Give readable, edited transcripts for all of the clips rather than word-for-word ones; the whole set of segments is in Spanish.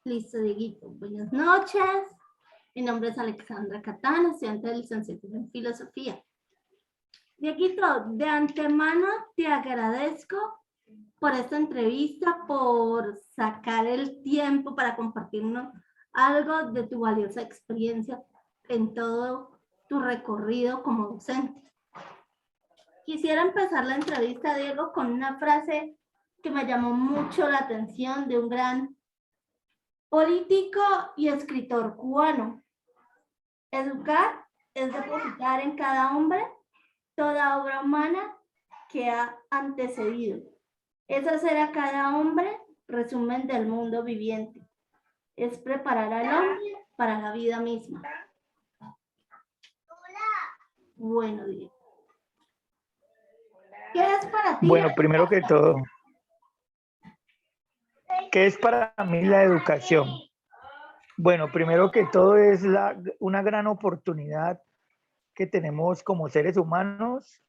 Listo, Dieguito. Buenas noches. Mi nombre es Alexandra Catán, estudiante de licenciatura en Filosofía. Dieguito, de antemano te agradezco por esta entrevista, por sacar el tiempo para compartirnos algo de tu valiosa experiencia en todo tu recorrido como docente. Quisiera empezar la entrevista, Diego, con una frase que me llamó mucho la atención de un gran político y escritor cubano. Educar es depositar en cada hombre toda obra humana que ha antecedido. Es hacer a cada hombre resumen del mundo viviente. Es preparar al hombre para la vida misma. Bueno, Diego. ¿Qué es para ti? Bueno, primero que todo, ¿qué es para mí la educación? Bueno, primero que todo es una gran oportunidad que tenemos como seres humanos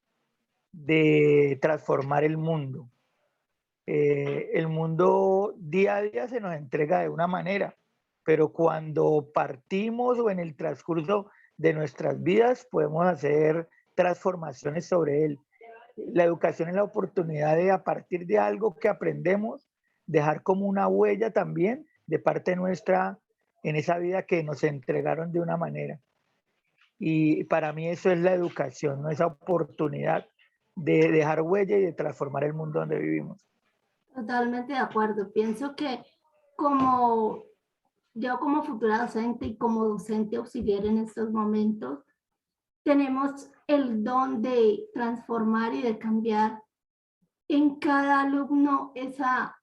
de transformar el mundo. El mundo día a día se nos entrega de una manera, pero cuando partimos o en el transcurso de nuestras vidas podemos hacer transformaciones sobre él. La educación es la oportunidad de, a partir de algo que aprendemos, dejar como una huella también de parte nuestra en esa vida que nos entregaron de una manera. Y para mí eso es la educación, ¿no? Esa oportunidad de dejar huella y de transformar el mundo donde vivimos. Totalmente de acuerdo. Pienso que yo como futura docente y como docente auxiliar en estos momentos, tenemos el don de transformar y de cambiar en cada alumno esa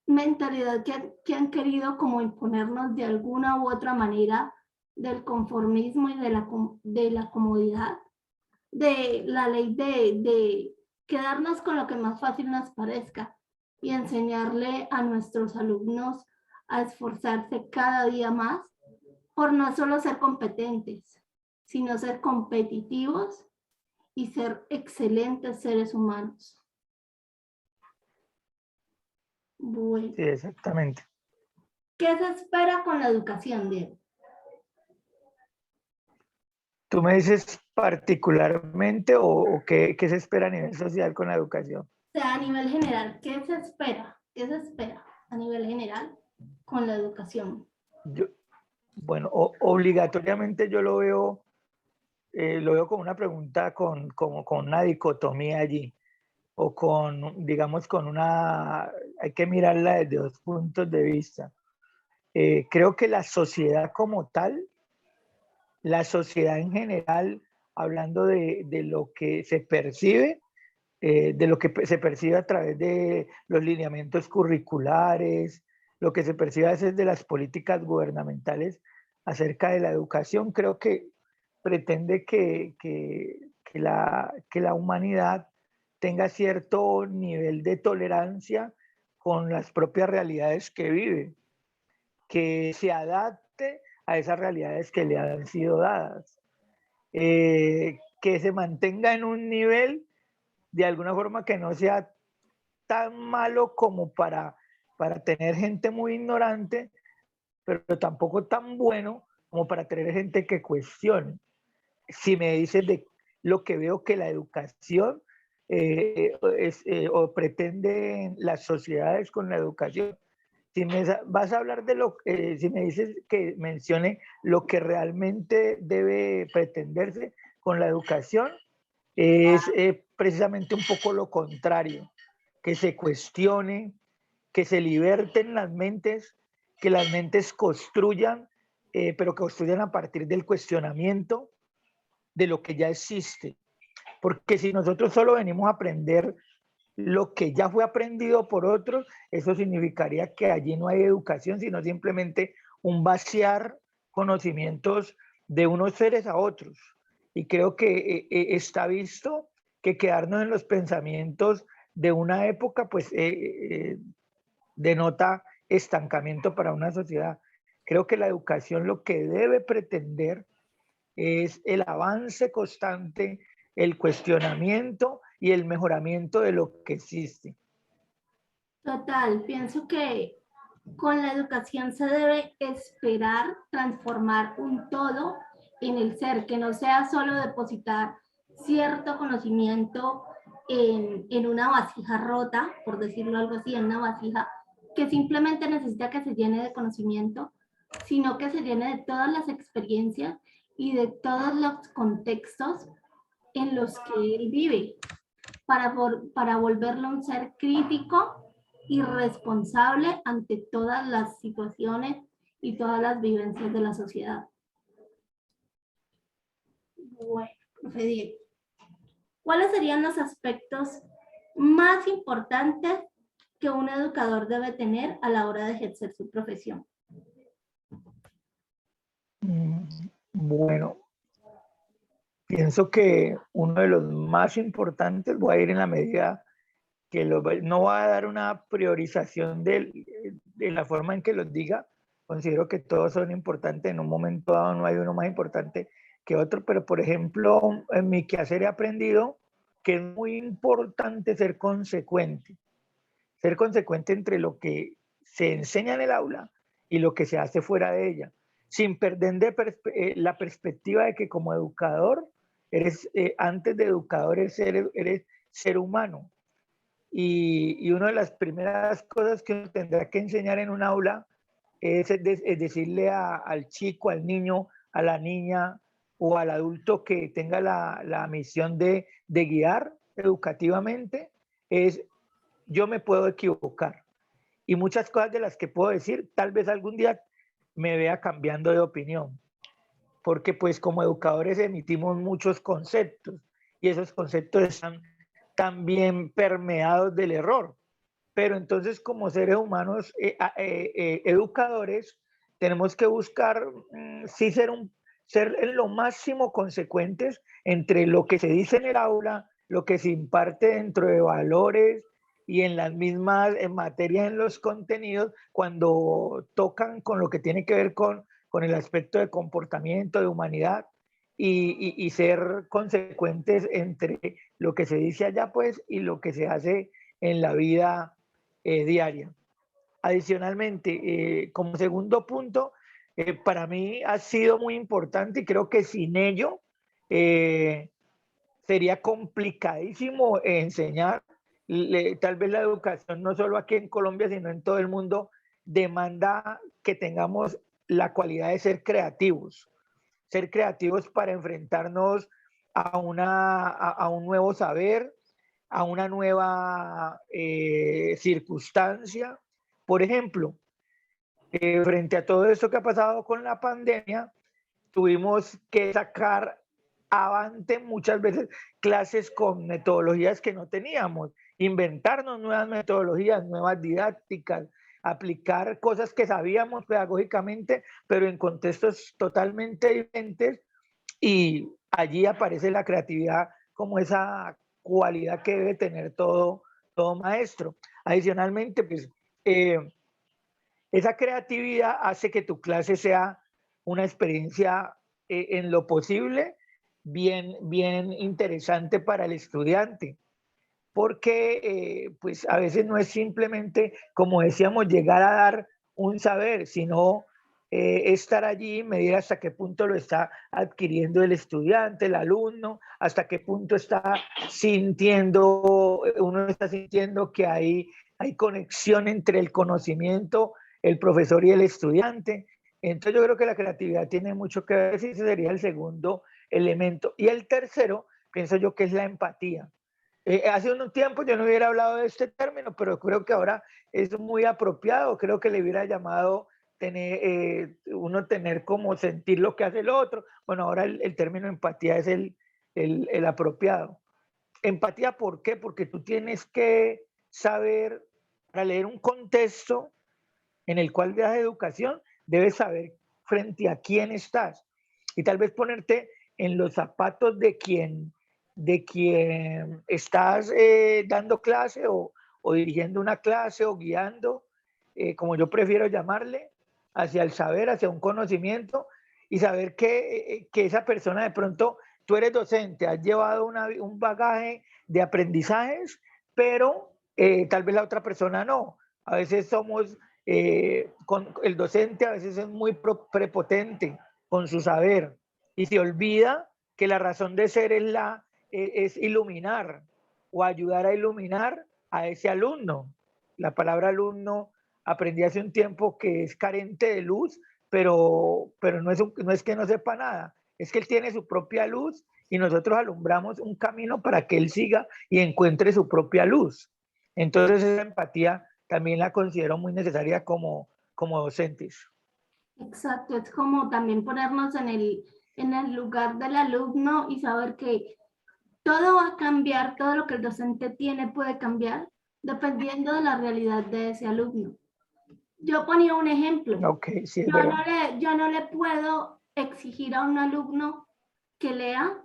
mentalidad que han querido como imponernos de alguna u otra manera del conformismo y de la comodidad, de la ley de quedarnos con lo que más fácil nos parezca y enseñarle a nuestros alumnos a esforzarse cada día más por no solo ser competentes, sino ser competitivos y ser excelentes seres humanos. Bueno, Sí, exactamente. ¿qué se espera con la educación, Diego? ¿Tú me dices particularmente o qué se espera a nivel social con la educación? O sea, a nivel general, ¿qué se espera? ¿Qué se espera a nivel general con la educación? Bueno, obligatoriamente yo lo veo como una pregunta como con una dicotomía allí, o con, digamos, hay que mirarla desde dos puntos de vista. Creo que la sociedad como tal, la sociedad en general, hablando de lo que se percibe, de lo que se percibe a través de los lineamientos curriculares, lo que se percibe a veces de las políticas gubernamentales acerca de la educación, creo que pretende que la humanidad tenga cierto nivel de tolerancia con las propias realidades que vive, que se adapte a esas realidades que le han sido dadas, que se mantenga en un nivel de alguna forma que no sea tan malo como para tener gente muy ignorante, pero tampoco tan bueno como para tener gente que cuestione. Si me dices de lo que veo que la educación o pretenden las sociedades con la educación, si me vas a hablar si me dices que mencione lo que realmente debe pretenderse con la educación, es precisamente un poco lo contrario, que se cuestione, que se liberten las mentes, que las mentes construyan, pero que construyan a partir del cuestionamiento de lo que ya existe. Porque si nosotros solo venimos a aprender lo que ya fue aprendido por otros, eso significaría que allí no hay educación, sino simplemente un vaciar conocimientos de unos seres a otros. Y creo que está visto que quedarnos en los pensamientos de una época, pues denota estancamiento para una sociedad. Creo que la educación lo que debe pretender es el avance constante, el cuestionamiento y el mejoramiento de lo que existe. Total, pienso que Con la educación se debe esperar transformar un todo en el ser, que no sea solo depositar cierto conocimiento en una vasija rota, por decirlo algo así, en una vasija que simplemente necesita que se llene de conocimiento, sino que se llene de todas las experiencias y de todos los contextos en los que él vive, para volverlo un ser crítico y responsable ante todas las situaciones y todas las vivencias de la sociedad. Bueno, profe Diego, ¿cuáles serían los aspectos más importantes que un educador debe tener a la hora de ejercer su profesión? Bueno, pienso que uno de los más importantes, voy a ir en la medida que no va a dar una priorización de la forma en que los diga. Considero que todos son importantes, en un momento dado no hay uno más importante que otro, pero por ejemplo, en mi quehacer he aprendido que es muy importante ser consecuente entre lo que se enseña en el aula y lo que se hace fuera de ella, sin perder la perspectiva de que como educador, antes de educador eres ser humano. Y una de las primeras cosas que uno tendrá que enseñar en un aula es decirle al chico, al niño, a la niña o al adulto que tenga la misión de guiar educativamente, es yo me puedo equivocar. Y muchas cosas de las que puedo decir, tal vez algún día me vea cambiando de opinión, porque pues como educadores emitimos muchos conceptos y esos conceptos están también permeados del error. Pero entonces como seres humanos educadores tenemos que buscar sí ser en lo máximo consecuentes entre lo que se dice en el aula, lo que se imparte dentro de valores y en las mismas en materias, en los contenidos, cuando tocan con lo que tiene que ver con el aspecto de comportamiento, de humanidad, y ser consecuentes entre lo que se dice allá pues y lo que se hace en la vida diaria. Adicionalmente, como segundo punto, para mí ha sido muy importante y creo que sin ello sería complicadísimo enseñar. Tal vez la educación, no solo aquí en Colombia, sino en todo el mundo, demanda que tengamos la cualidad de ser creativos para enfrentarnos a un nuevo saber, a una nueva circunstancia. Por ejemplo, frente a todo esto que ha pasado con la pandemia, tuvimos que sacar avante muchas veces clases con metodologías que no teníamos, inventarnos nuevas metodologías, nuevas didácticas, aplicar cosas que sabíamos pedagógicamente, pero en contextos totalmente diferentes, y allí aparece la creatividad como esa cualidad que debe tener todo maestro. Adicionalmente, pues esa creatividad hace que tu clase sea una experiencia en lo posible bien interesante para el estudiante, porque pues a veces no es simplemente, como decíamos, llegar a dar un saber, sino estar allí y medir hasta qué punto lo está adquiriendo el estudiante, el alumno, hasta qué punto está sintiendo, uno está sintiendo que hay conexión entre el conocimiento, el profesor y el estudiante. Entonces yo creo que la creatividad tiene mucho que ver, ese sería el segundo elemento. Y el tercero, pienso yo que es la empatía. Hace un tiempo yo no hubiera hablado de este término, pero creo que ahora es muy apropiado. Creo que le hubiera llamado uno tener como sentir lo que hace el otro. Bueno, ahora el término empatía es el apropiado. Empatía, ¿por qué? Porque tú tienes que saber, para leer un contexto en el cual das educación, debes saber frente a quién estás y tal vez ponerte en los zapatos de quien estás dando clase o dirigiendo una clase o guiando, como yo prefiero llamarle, hacia el saber, hacia un conocimiento, y saber que esa persona de pronto, tú eres docente, has llevado un bagaje de aprendizajes, pero tal vez la otra persona no. A veces somos el docente a veces es muy prepotente con su saber y se olvida que la razón de ser es iluminar o ayudar a iluminar a ese alumno. La palabra alumno aprendí hace un tiempo que es carente de luz, pero no es que no sepa nada, es que él tiene su propia luz y nosotros alumbramos un camino para que él siga y encuentre su propia luz. Entonces esa empatía también la considero muy necesaria como docentes. Exacto, es como también ponernos en el lugar del alumno y saber que todo va a cambiar, todo lo que el docente tiene puede cambiar dependiendo de la realidad de ese alumno. Yo ponía un ejemplo. Ok, sí, es verdad. Yo no le puedo exigir a un alumno que lea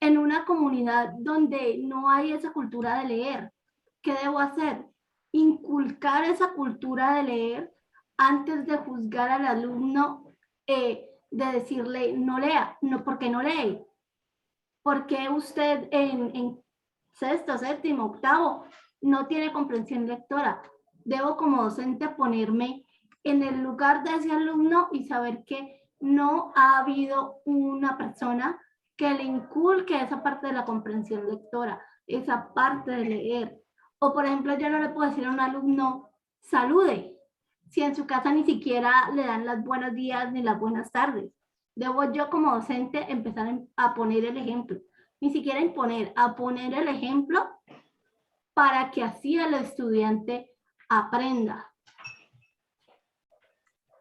en una comunidad donde no hay esa cultura de leer. ¿Qué debo hacer? Inculcar esa cultura de leer antes de juzgar al alumno, de decirle no lea, no, porque no lee. ¿Por qué usted en sexto, séptimo, octavo no tiene comprensión lectora? Debo como docente ponerme en el lugar de ese alumno y saber que no ha habido una persona que le inculque esa parte de la comprensión lectora, esa parte de leer. O por ejemplo, yo no le puedo decir a un alumno, salude, si en su casa ni siquiera le dan las buenos días ni las buenas tardes. Debo yo como docente empezar a poner el ejemplo, ni siquiera imponer, a poner el ejemplo para que así el estudiante aprenda.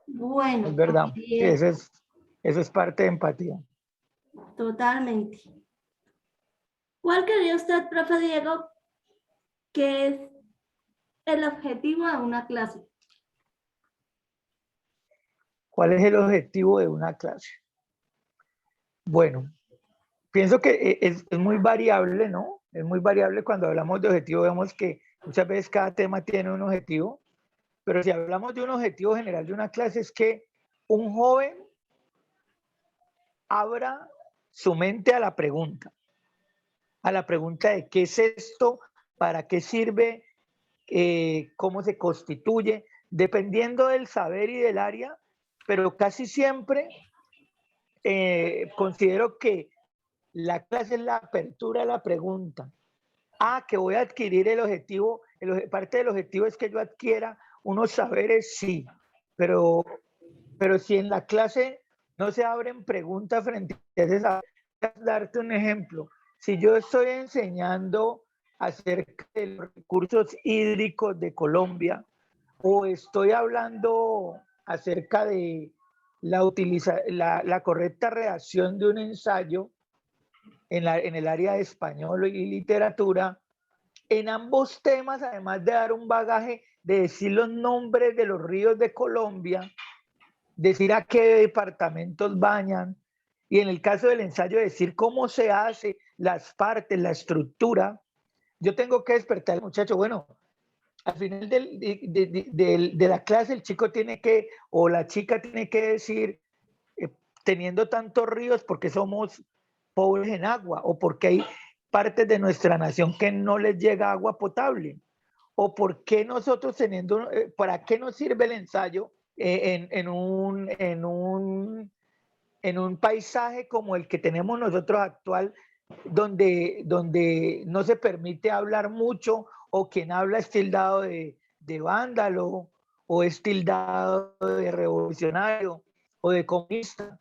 Bueno, Es verdad. Sí, eso es parte de empatía. totalmente. ¿Cuál cree usted, profe Diego, que es el objetivo de una clase? ¿Cuál es el objetivo de una clase? Bueno, pienso que es muy variable, ¿no? Es muy variable cuando hablamos de objetivo, vemos que muchas veces cada tema tiene un objetivo, pero si hablamos de un objetivo general de una clase es que un joven abra su mente a la pregunta de qué es esto, para qué sirve, cómo se constituye, dependiendo del saber y del área, pero casi siempre considero que la clase es la apertura a la pregunta. Que voy a adquirir el objetivo, parte del objetivo es que yo adquiera unos saberes, sí, pero si en la clase no se abren preguntas frente a ese saber, darte un ejemplo. Si yo estoy enseñando acerca de los recursos hídricos de Colombia o estoy hablando acerca de la correcta redacción de un ensayo en el área de español y literatura, en ambos temas, además de dar un bagaje de decir los nombres de los ríos de Colombia, decir a qué departamentos bañan, y en el caso del ensayo decir cómo se hace, las partes, la estructura, yo tengo que despertar al muchacho. Bueno, al final de la clase el chico tiene que, o la chica tiene que decir, teniendo tantos ríos, porque somos pobres en agua, o porque hay partes de nuestra nación que no les llega agua potable, o por qué nosotros teniendo, ¿para qué nos sirve el ensayo en un paisaje como el que tenemos nosotros actual, donde no se permite hablar mucho, o quien habla es tildado de vándalo, o es tildado de revolucionario, o de comunista?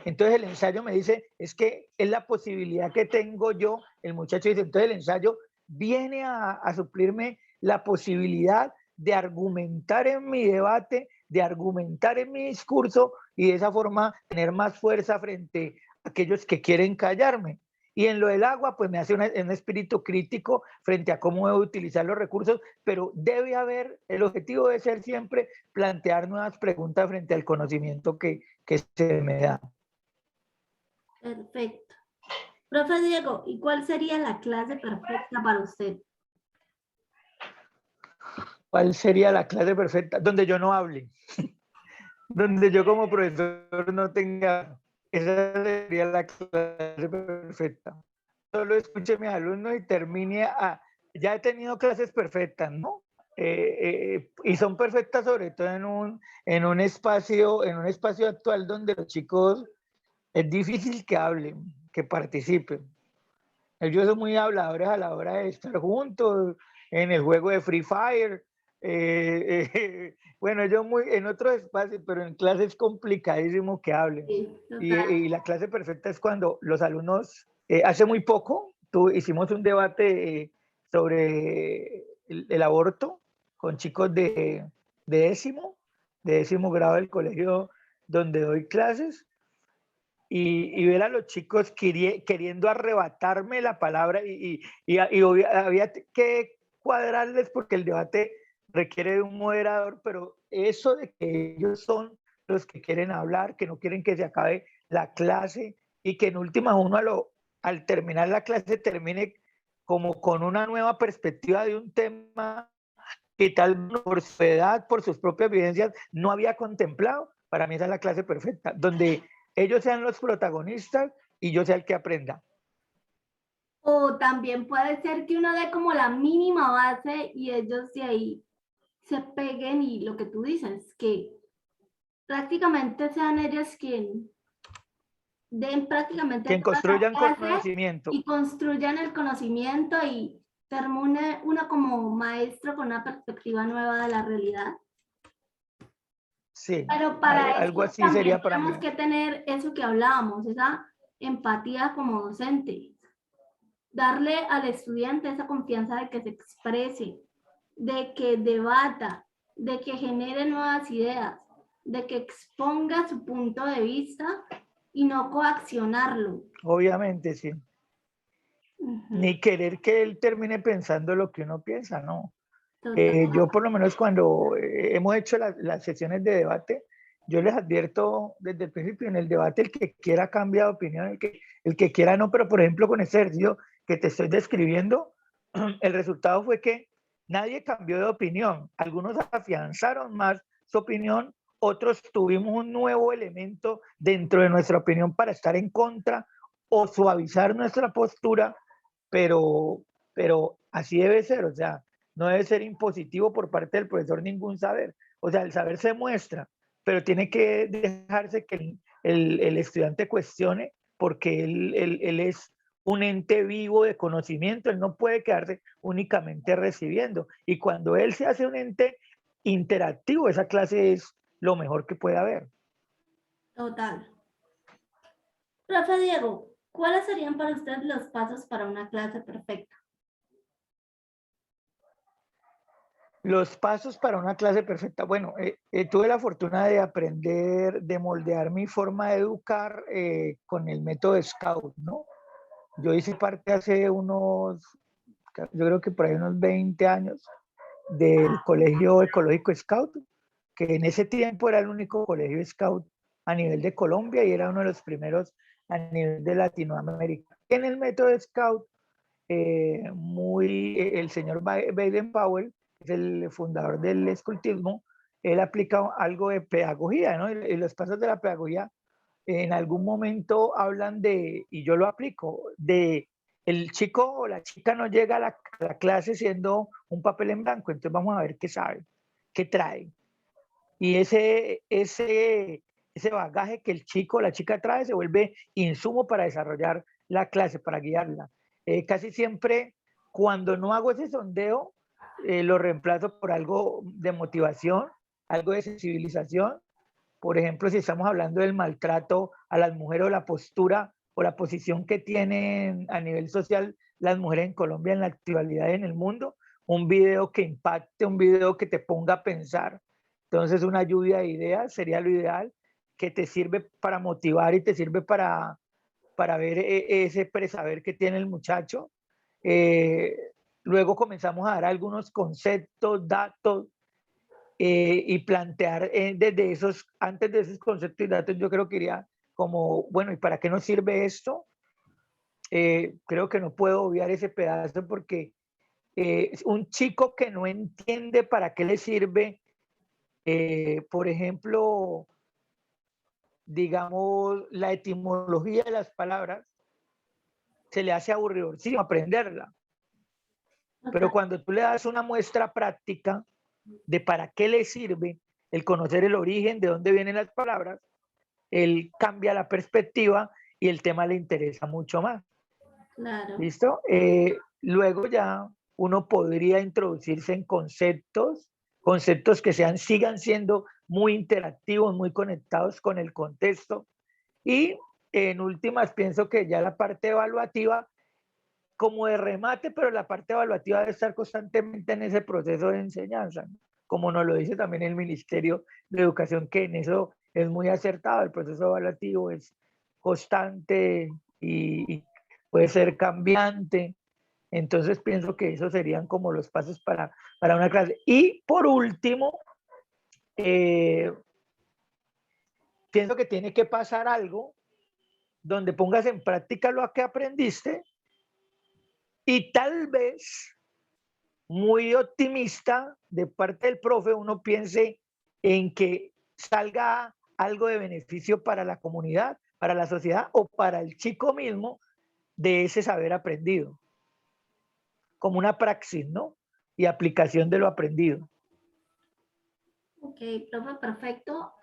Entonces el ensayo me dice, es que es la posibilidad que tengo yo, el muchacho dice, entonces el ensayo viene a suplirme la posibilidad de argumentar en mi debate, de argumentar en mi discurso, y de esa forma tener más fuerza frente a aquellos que quieren callarme. Y en lo del agua, pues me hace un espíritu crítico frente a cómo debo utilizar los recursos, pero debe haber, el objetivo debe ser siempre plantear nuevas preguntas frente al conocimiento que se me da. Perfecto. Profe Diego, ¿y cuál sería la clase perfecta para usted? ¿Cuál sería la clase perfecta? Donde yo no hable. Donde yo como profesor no tenga. Esa sería la clase perfecta. Solo escuche a mis alumnos y termine a... Ya he tenido clases perfectas, ¿no? y son perfectas sobre todo en un espacio actual donde los chicos es difícil que hablen, que participen. Ellos son muy habladores a la hora de estar juntos, en el juego de Free Fire. Bueno, ellos muy en otros espacios, pero en clase es complicadísimo que hablen. Sí, Y, total. y la clase perfecta es cuando los alumnos, hace muy poco, hicimos un debate sobre el aborto con chicos de décimo grado del colegio donde doy clases y ver a los chicos queriendo arrebatarme la palabra había que cuadrarles porque el debate requiere de un moderador, pero eso de que ellos son los que quieren hablar, que no quieren que se acabe la clase y que en última al terminar la clase termine como con una nueva perspectiva de un tema que tal vez por su edad, por sus propias vivencias, no había contemplado. Para mí esa es la clase perfecta, donde ellos sean los protagonistas y yo sea el que aprenda. O también puede ser que uno dé como la mínima base y ellos de ahí se peguen y lo que tú dices, que prácticamente sean ellos quien den prácticamente Quien toda la construyan clase conocimiento. y construyan el conocimiento y termine uno como maestro con una perspectiva nueva de la realidad. Sí, Pero para algo eso así también sería para tenemos mí. que tener eso que hablábamos, esa empatía como docente, darle al estudiante esa confianza de que se exprese, de que debata, de que genere nuevas ideas, de que exponga su punto de vista y no coaccionarlo. Obviamente, sí. Ni querer que él termine pensando lo que uno piensa, no. Yo por lo menos cuando hemos hecho las sesiones de debate, yo les advierto desde el principio en el debate el que quiera cambia de opinión, el que quiera no, pero por ejemplo con ese ejercicio que te estoy describiendo, el resultado fue que nadie cambió de opinión, algunos afianzaron más su opinión, otros tuvimos un nuevo elemento dentro de nuestra opinión para estar en contra o suavizar nuestra postura, pero así debe ser, o sea, no debe ser impositivo por parte del profesor ningún saber. O sea, el saber se muestra, pero tiene que dejarse que el estudiante cuestione porque él es un ente vivo de conocimiento, él no puede quedarse únicamente recibiendo. Y cuando él se hace un ente interactivo, esa clase es lo mejor que puede haber. Total. Profe Diego, ¿cuáles serían para usted los pasos para una clase perfecta? Los pasos para una clase perfecta. Bueno, tuve la fortuna de aprender, de moldear mi forma de educar con el método Scout, ¿no? Yo hice parte hace yo creo que por ahí unos 20 años, del Colegio Ecológico Scout, que en ese tiempo era el único colegio Scout a nivel de Colombia y era uno de los primeros a nivel de Latinoamérica. En el método Scout, el señor Baden Powell, es el fundador del escultismo, él aplica algo de pedagogía, ¿no? Y los pasos de la pedagogía en algún momento hablan y yo lo aplico, de el chico o la chica no llega a la clase siendo un papel en blanco, entonces vamos a ver qué sabe, qué trae. Y ese bagaje que el chico o la chica trae se vuelve insumo para desarrollar la clase, para guiarla. Casi siempre, cuando no hago ese sondeo, lo reemplazo por algo de motivación, algo de sensibilización. Por ejemplo, si estamos hablando del maltrato a las mujeres o la postura o la posición que tienen a nivel social las mujeres en Colombia en la actualidad y en el mundo, un video que impacte, un video que te ponga a pensar. Entonces, una lluvia de ideas sería lo ideal, que te sirve para motivar y te sirve para ver ese presaber que tiene el muchacho. Eh, Luego comenzamos a dar algunos conceptos, datos, y plantear antes de esos conceptos y datos, yo creo que iría como, bueno, ¿y para qué nos sirve esto? Creo que no puedo obviar ese pedazo porque un chico que no entiende para qué le sirve, por ejemplo, digamos, la etimología de las palabras, se le hace aburridísimo aprenderla. Pero Total. cuando tú le das una muestra práctica de para qué le sirve el conocer el origen, de dónde vienen las palabras, él cambia la perspectiva y el tema le interesa mucho más. Claro. ¿Listo? Luego ya uno podría introducirse en conceptos que sigan siendo muy interactivos, muy conectados con el contexto. Y en últimas, pienso que ya la parte evaluativa, como de remate, pero la parte evaluativa debe estar constantemente en ese proceso de enseñanza, ¿no? Como nos lo dice también el Ministerio de Educación, que en eso es muy acertado. El proceso evaluativo es constante y puede ser cambiante. Entonces pienso que esos serían como los pasos para una clase. Y por último, pienso que tiene que pasar algo donde pongas en práctica lo que aprendiste y tal vez, muy optimista de parte del profe, uno piense en que salga algo de beneficio para la comunidad, para la sociedad o para el chico mismo de ese saber aprendido, como una praxis, ¿no? Y aplicación de lo aprendido. Ok, profe, perfecto.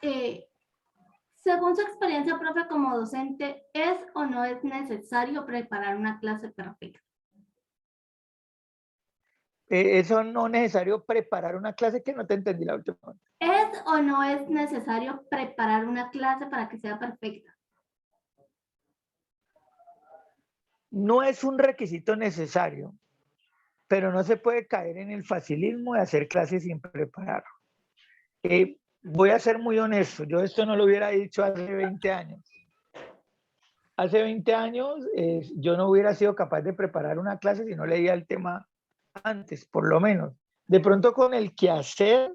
Según su experiencia, profe, como docente, ¿es o no es necesario preparar una clase perfecta? Eso no es necesario preparar una clase, que no te entendí la última vez. ¿Es o no es necesario preparar una clase para que sea perfecta? No es un requisito necesario, pero no se puede caer en el facilismo de hacer clases sin preparar. Voy a ser muy honesto, yo esto no lo hubiera dicho hace 20 años. Hace 20 años yo no hubiera sido capaz de preparar una clase si no leía el tema antes, por lo menos. De pronto con el quehacer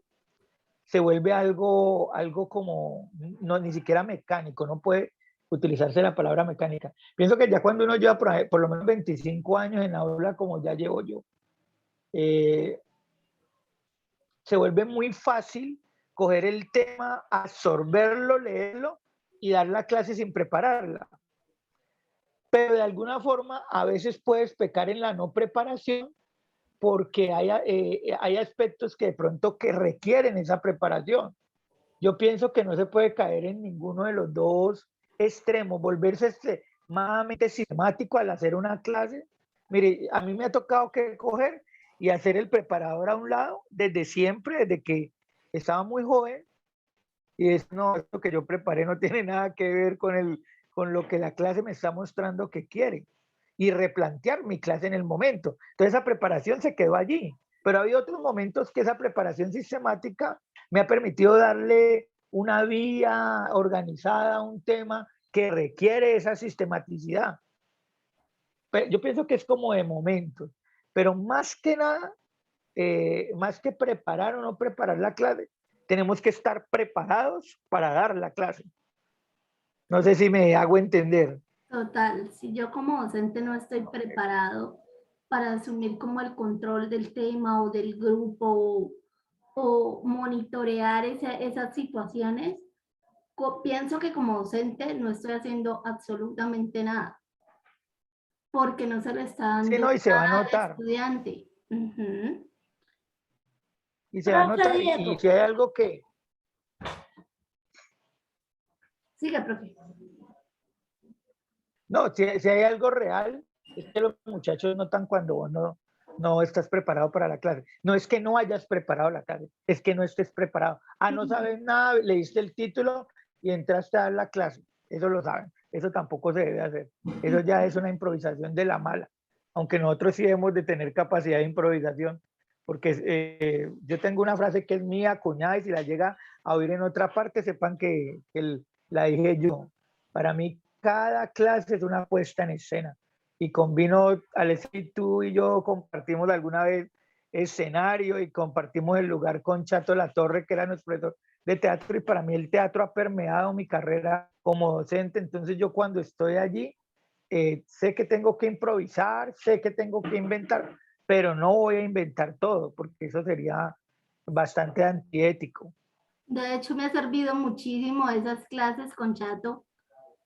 se vuelve algo como, no, ni siquiera mecánico, no puede utilizarse la palabra mecánica. Pienso que ya cuando uno lleva por lo menos 25 años en aula, como ya llevo yo, se vuelve muy fácil coger el tema, absorberlo, leerlo y dar la clase sin prepararla. Pero de alguna forma a veces puedes pecar en la no preparación porque hay aspectos que de pronto que requieren esa preparación. Yo pienso que no se puede caer en ninguno de los dos extremos, volverse extremadamente sistemático al hacer una clase. Mire, a mí me ha tocado que coger y hacer el preparador a un lado desde siempre, desde que estaba muy joven, y es, no, esto que yo preparé no tiene nada que ver con lo que la clase me está mostrando que quiere, y replantear mi clase en el momento. Entonces esa preparación se quedó allí, pero había otros momentos que esa preparación sistemática me ha permitido darle una vía organizada a un tema que requiere esa sistematicidad. Pero yo pienso que es como de momentos, pero más que nada, más que preparar o no preparar la clase, tenemos que estar preparados para dar la clase. No sé si me hago entender. Total, si yo como docente no estoy preparado para asumir como el control del tema o del grupo o monitorear esas situaciones, pienso que como docente no estoy haciendo absolutamente nada porque no se lo está Sí, dando no, y se va a al notar, estudiante. Ujú. y se va a Profe notar, y Diego, si hay algo que, sigue, profe. no, si hay algo real, es que los muchachos notan cuando vos no estás preparado para la clase. No es que no hayas preparado la clase, es que no estés preparado. Ah, no sabes nada, leíste el título y entraste a dar la clase. Eso lo saben, eso tampoco se debe hacer. Eso ya es una improvisación de la mala, aunque nosotros sí debemos de tener capacidad de improvisación, porque yo tengo una frase que es mía, acuñada, y si la llega a oír en otra parte, sepan que la dije yo. Para mí, cada clase es una puesta en escena. Y combino, Alexis, tú y yo compartimos alguna vez escenario y compartimos el lugar con Chato La Torre, que era nuestro profesor de teatro, y para mí el teatro ha permeado mi carrera como docente. Entonces yo cuando estoy allí, sé que tengo que improvisar, sé que tengo que inventar, pero no voy a inventar todo, porque eso sería bastante antiético. De hecho, me ha servido muchísimo esas clases con Chato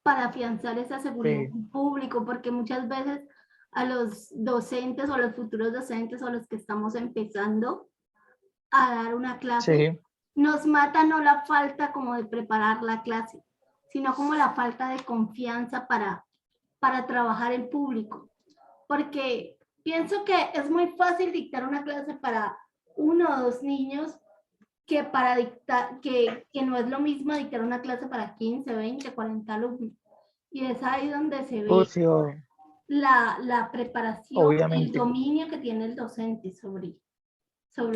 para afianzar esa seguridad Sí, en público, porque muchas veces a los docentes o los futuros docentes o los que estamos empezando a dar una clase, Sí. nos mata no la falta como de preparar la clase, sino como la falta de confianza para trabajar en público. Porque pienso que es muy fácil dictar una clase para 1 o 2 niños que para dictar, que no es lo mismo dictar una clase para 15, 20, 40 alumnos. Y es ahí donde se ve Sí, la preparación, el obviamente. dominio que tiene el docente sobre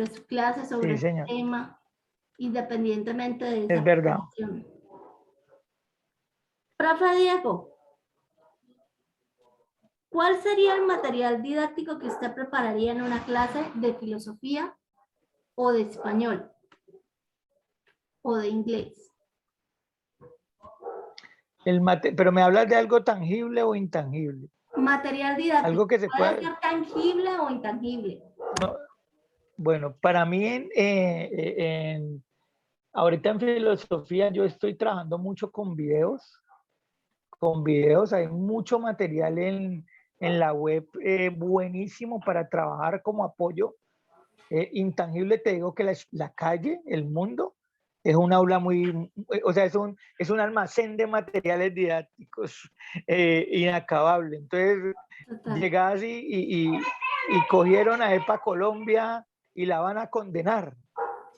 su clase, sobre Sí, el señor. tema, independientemente de Es esa verdad. preparación. Profe Diego, ¿cuál sería el material didáctico que usted prepararía en una clase de filosofía o de español o de inglés? Pero me hablas de algo tangible o intangible. Material didáctico, Algo que se puede pueda. ser tangible o intangible. No, bueno, para mí ahorita en filosofía yo estoy trabajando mucho con videos. Con videos hay mucho material en la web buenísimo para trabajar como apoyo. Intangible, te digo que la calle, el mundo, es un aula muy, o sea, es un almacén de materiales didácticos inacabable. Entonces, Total. llegas y cogieron a EPA Colombia y la van a condenar.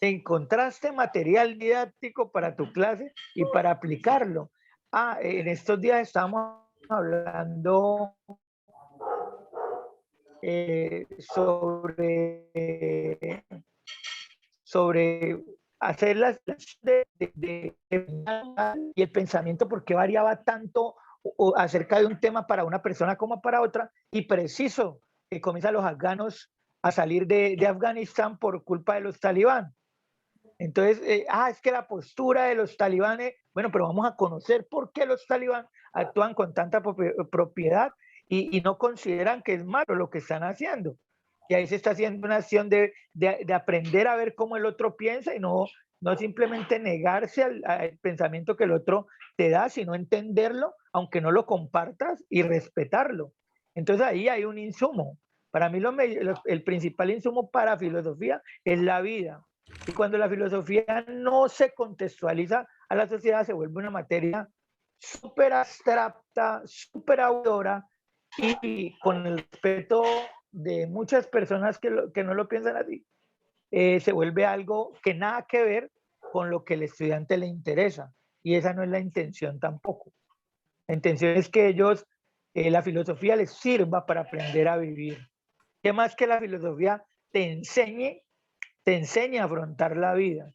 Encontraste material didáctico para tu clase y para aplicarlo. En estos días estamos hablando sobre hacer y el pensamiento, por qué variaba tanto acerca de un tema para una persona como para otra, y preciso, comienzan los afganos a salir de Afganistán por culpa de los talibán. Entonces, es que la postura de los talibanes, bueno, pero vamos a conocer por qué los talibán actúan con tanta propiedad y no consideran que es malo lo que están haciendo. Y ahí se está haciendo una acción de aprender a ver cómo el otro piensa y no simplemente negarse al pensamiento que el otro te da, sino entenderlo, aunque no lo compartas, y respetarlo. Entonces ahí hay un insumo. Para mí el principal insumo para filosofía es la vida. Y cuando la filosofía no se contextualiza a la sociedad, se vuelve una materia súper abstracta, súper audora, y con el respeto de muchas personas que no lo piensan así, se vuelve algo que nada que ver con lo que el estudiante le interesa. Y esa no es la intención tampoco. La intención es que ellos, la filosofía les sirva para aprender a vivir. ¿Qué más que la filosofía te enseña a afrontar la vida?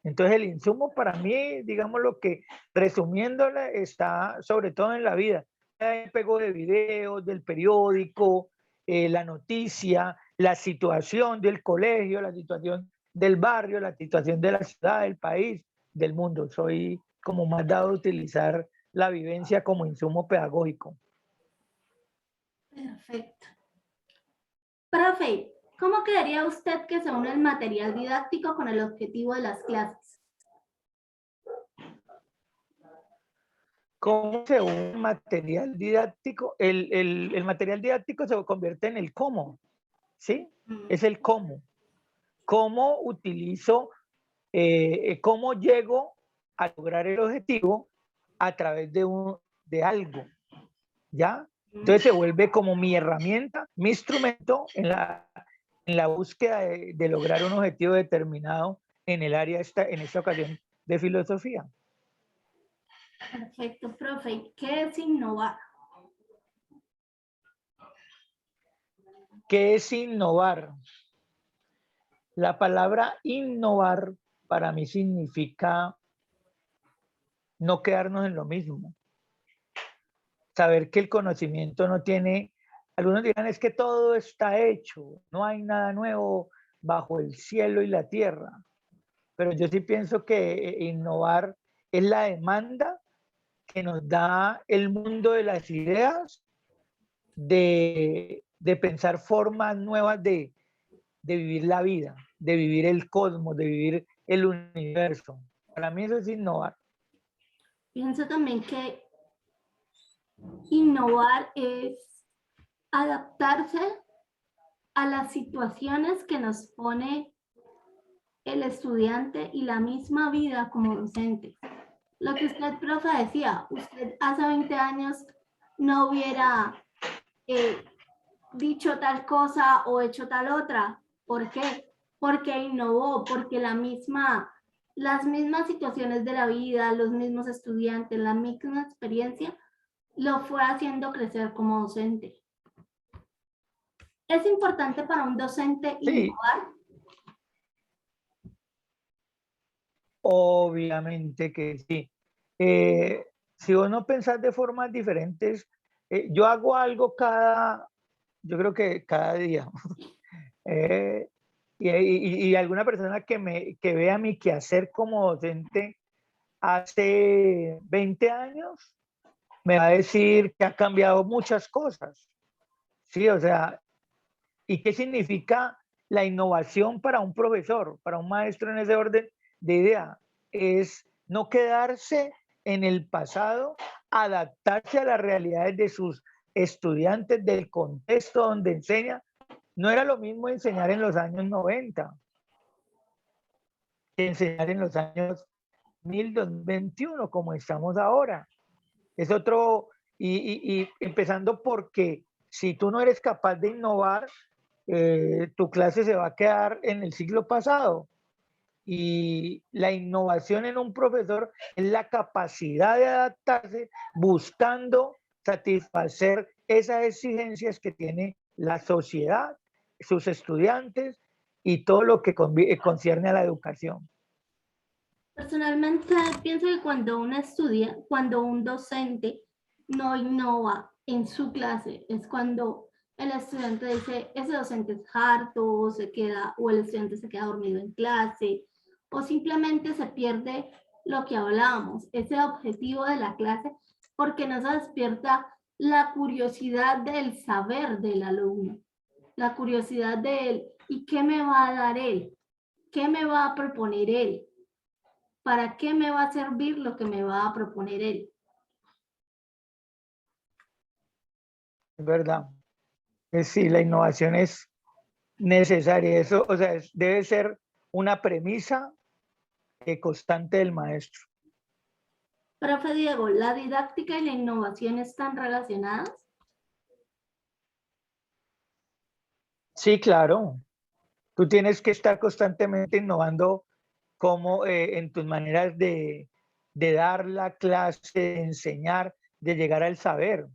Entonces el insumo para mí, digamos lo que resumiéndola, está sobre todo en la vida. Me pego de videos, del periódico, la noticia, la situación del colegio, la situación del barrio, la situación de la ciudad, del país, del mundo. Soy como más dado a utilizar la vivencia como insumo pedagógico. Perfecto. Profe, ¿cómo creería usted que se une el material didáctico con el objetivo de las clases? ¿Cómo se une el material didáctico? El material didáctico se convierte en el cómo, ¿sí? Es el cómo. ¿Cómo utilizo, cómo llego a lograr el objetivo a través de algo? ¿Ya? Entonces se vuelve como mi herramienta, mi instrumento en la búsqueda de lograr un objetivo determinado en el área, en esta ocasión, de filosofía. Perfecto, profe. ¿Qué es innovar? ¿Qué es innovar? La palabra innovar para mí significa no quedarnos en lo mismo. Saber que el conocimiento no tiene, algunos dirán es que todo está hecho, no hay nada nuevo bajo el cielo y la tierra. Pero yo sí pienso que innovar es la demanda que nos da el mundo de las ideas, de pensar formas nuevas de vivir la vida, de vivir el cosmos, de vivir el universo. Para mí eso es innovar. Pienso también que innovar es adaptarse a las situaciones que nos pone el estudiante y la misma vida como docente. Lo que usted, profe, decía, usted hace 20 años no hubiera dicho tal cosa o hecho tal otra. ¿Por qué? Porque innovó, porque las mismas situaciones de la vida, los mismos estudiantes, la misma experiencia, lo fue haciendo crecer como docente. ¿Es importante para un docente innovar? Obviamente que sí. Si vos no pensás de formas diferentes, yo hago algo yo creo que cada día. Y alguna persona que vea mi quehacer como docente hace 20 años, me va a decir que ha cambiado muchas cosas. Sí, o sea, ¿y qué significa la innovación para un profesor, para un maestro en ese orden de idea? Es no quedarse en el pasado, adaptarse a las realidades de sus estudiantes, del contexto donde enseña. No era lo mismo enseñar en los años 90 que enseñar en los años 2021, como estamos ahora. Es otro, y empezando porque si tú no eres capaz de innovar, tu clase se va a quedar en el siglo pasado. Y la innovación en un profesor es la capacidad de adaptarse buscando satisfacer esas exigencias que tiene la sociedad, sus estudiantes y todo lo que concierne a la educación. Personalmente pienso que cuando un docente no innova en su clase, es cuando el estudiante dice, ese docente es harto, o el estudiante se queda dormido en clase, o simplemente se pierde lo que hablábamos, ese objetivo de la clase, porque no se despierta la curiosidad del saber del alumno, la curiosidad de él, ¿y qué me va a dar él? ¿Qué me va a proponer él? ¿Para qué me va a servir lo que me va a proponer él? Es verdad. Sí, la innovación es necesaria. Eso, o sea, debe ser una premisa constante del maestro. Profe Diego, ¿la didáctica y la innovación están relacionadas? Sí, claro. Tú tienes que estar constantemente innovando como en tus maneras de dar la clase, de enseñar, de llegar al saber.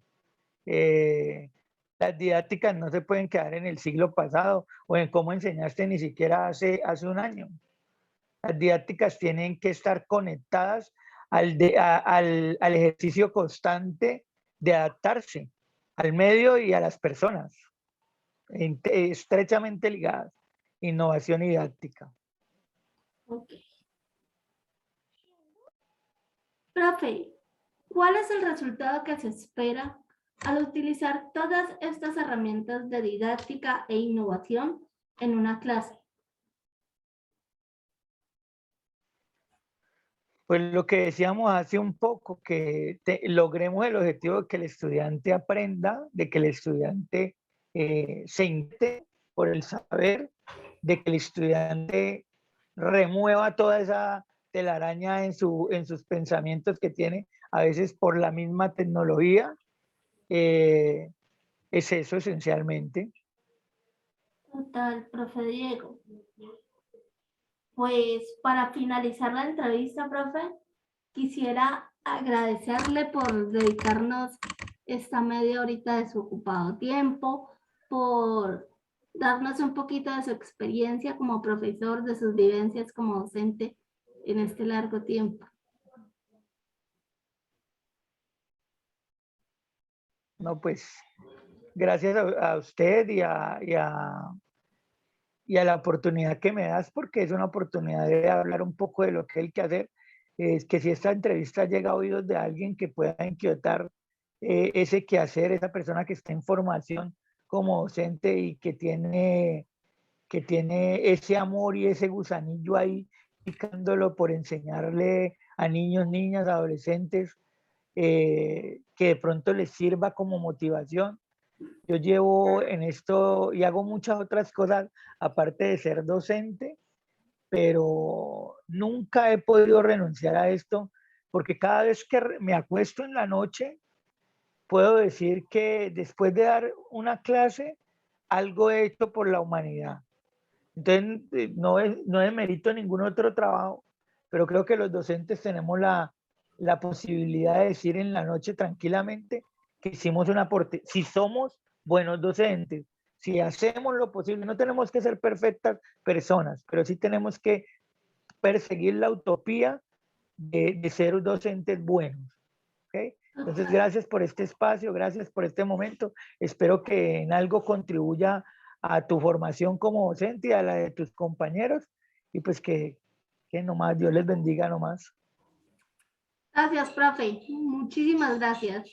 Las didácticas no se pueden quedar en el siglo pasado o en cómo enseñaste ni siquiera hace un año. Las didácticas tienen que estar conectadas al ejercicio constante de adaptarse al medio y a las personas, estrechamente ligadas, innovación y didáctica. Ok. Profe, ¿cuál es el resultado que se espera al utilizar todas estas herramientas de didáctica e innovación en una clase? Pues lo que decíamos hace un poco, que logremos el objetivo de que el estudiante aprenda, de que el estudiante se inquiete por el saber, de que el estudiante remueva toda esa telaraña en sus pensamientos que tiene, a veces por la misma tecnología. Es eso esencialmente. Total, profe Diego. Pues para finalizar la entrevista, profe, quisiera agradecerle por dedicarnos esta media horita de su ocupado tiempo, por darnos un poquito de su experiencia como profesor, de sus vivencias como docente en este largo tiempo. No, pues gracias a usted y a la oportunidad que me das, porque es una oportunidad de hablar un poco de lo que hay que hacer. Es que si esta entrevista llega a oídos de alguien que pueda inquietar ese quehacer, esa persona que está en formación como docente y que tiene ese amor y ese gusanillo ahí picándolo por enseñarle a niños, niñas, adolescentes, que de pronto les sirva como motivación. Yo llevo en esto y hago muchas otras cosas aparte de ser docente, pero nunca he podido renunciar a esto porque cada vez que me acuesto en la noche, puedo decir que después de dar una clase, algo he hecho por la humanidad. Entonces, no demerito ningún otro trabajo, pero creo que los docentes tenemos la posibilidad de decir en la noche tranquilamente que hicimos un aporte. Si somos buenos docentes, si hacemos lo posible, no tenemos que ser perfectas personas, pero sí tenemos que perseguir la utopía de ser docentes buenos. ¿Okay? Entonces, gracias por este espacio, gracias por este momento. Espero que en algo contribuya a tu formación como docente y a la de tus compañeros. Y pues que nomás Dios les bendiga nomás. Gracias, profe. Muchísimas gracias.